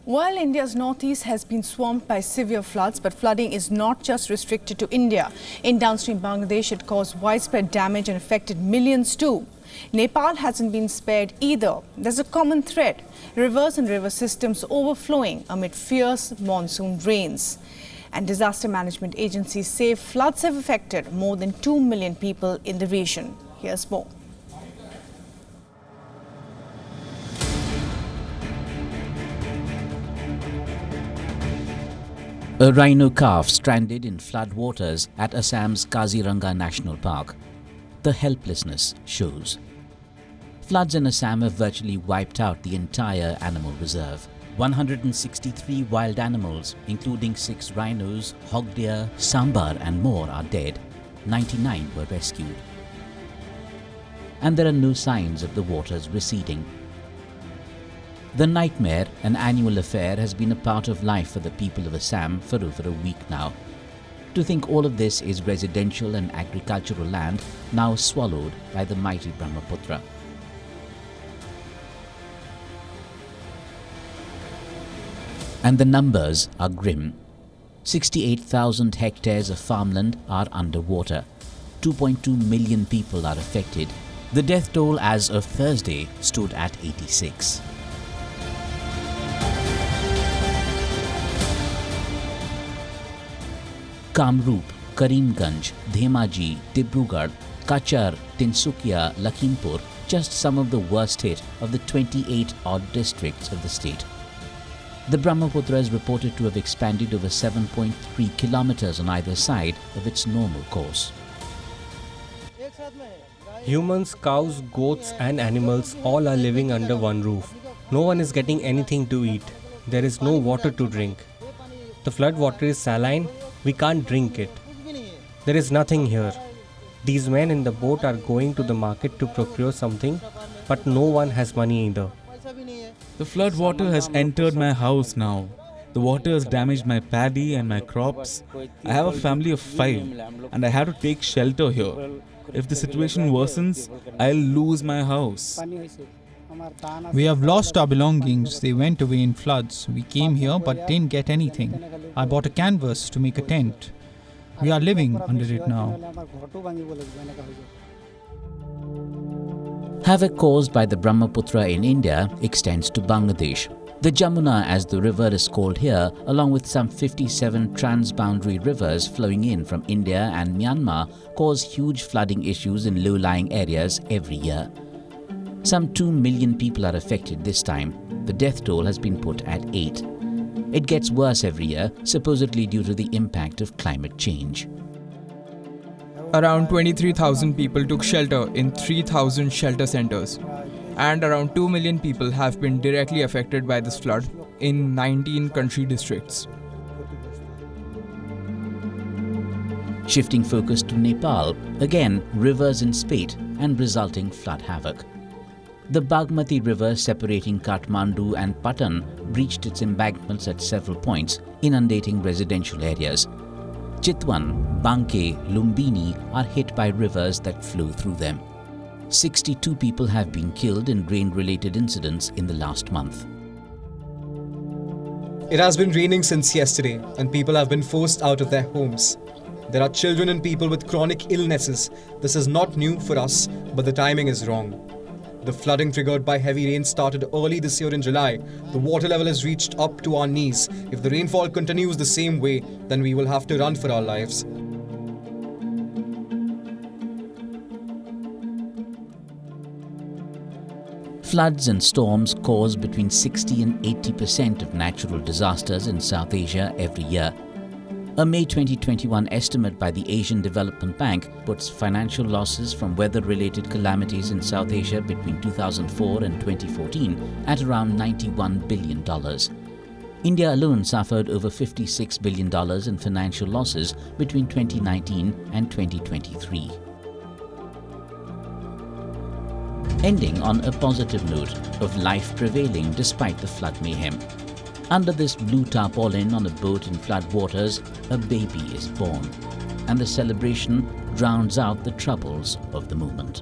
While India's northeast has been swamped by severe floods, but flooding is not just restricted to India. In downstream Bangladesh, it caused widespread damage and affected millions too. Nepal hasn't been spared either. There's a common thread: rivers and river systems overflowing amid fierce monsoon rains. And disaster management agencies say floods have affected more than 2 million people in the region. Here's more. A rhino calf stranded in flood waters at Assam's Kaziranga National Park. The helplessness shows. Floods in Assam have virtually wiped out the entire animal reserve. 163 wild animals, including 6 rhinos, hog deer, sambar and more are dead. 99 were rescued. And there are no signs of the waters receding. The nightmare, an annual affair, has been a part of life for the people of Assam for over a week now. To think all of this is residential and agricultural land now swallowed by the mighty Brahmaputra. And the numbers are grim. 68,000 hectares of farmland are underwater. 2.2 million people are affected. The death toll as of Thursday stood at 86. Kamrup, Karimganj, Dhemaji, Dibrugarh, Kachar, Tinsukia, Lakhimpur, just some of the worst hit of the 28 odd districts of the state. The Brahmaputra is reported to have expanded over 7.3 kilometers on either side of its normal course. Humans, cows, goats and animals all are living under one roof. No one is getting anything to eat. There is no water to drink. The flood water is saline. We can't drink it. There is nothing here. These men in the boat are going to the market to procure something, but no one has money either. The flood water has entered my house now. The water has damaged my paddy and my crops. I have a family of 5 and I have to take shelter here. If the situation worsens, I'll lose my house. We have lost our belongings. They went away in floods. We came here but didn't get anything. I bought a canvas to make a tent. We are living under it now. Havoc caused by the Brahmaputra in India extends to Bangladesh. The Jamuna, as the river is called here, along with some 57 transboundary rivers flowing in from India and Myanmar, cause huge flooding issues in low-lying areas every year. Some 2 million people are affected this time. The death toll has been put at 8. It gets worse every year, supposedly due to the impact of climate change. Around 23,000 people took shelter in 3,000 shelter centers, and around 2 million people have been directly affected by this flood in 19 country districts. Shifting focus to Nepal, again rivers in spate and resulting flood havoc. The Bagmati River separating Kathmandu and Patan breached its embankments at several points, inundating residential areas. Chitwan, Banke, Lumbini are hit by rivers that flow through them. 62 people have been killed in rain-related incidents in the last month. It has been raining since yesterday and people have been forced out of their homes. There are children and people with chronic illnesses. This is not new for us, but the timing is wrong. The flooding triggered by heavy rain started early this year in July. The water level has reached up to our knees. If the rainfall continues the same way, then we will have to run for our lives. Floods and storms cause between 60 and 80% of natural disasters in South Asia every year. A May 2021 estimate by the Asian Development Bank puts financial losses from weather-related calamities in South Asia between 2004 and 2014 at around $91 billion. India alone suffered over $56 billion in financial losses between 2019 and 2023. Ending on a positive note of life prevailing despite the flood mayhem. Under this blue tarpaulin on a boat in flood waters, a baby is born, and the celebration drowns out the troubles of the moment.